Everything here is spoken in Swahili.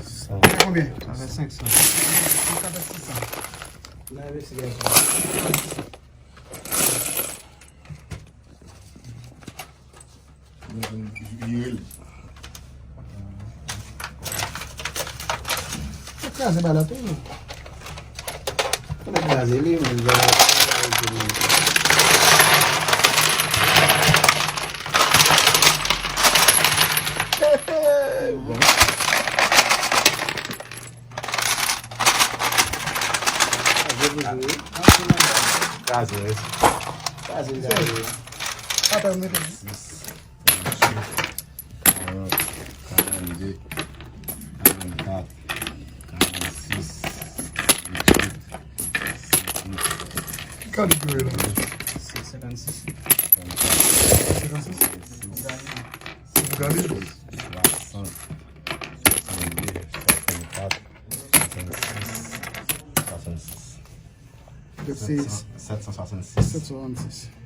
Ça Combien? ça fait 500. 600. Kaze bala tou. Kone kaze li men. Kaze wè. Kaze li. Ata mwen te. 42, 44, 46, 48, Kade kwe la? 56, 60, 62, 64, 66, 766. 766. 766.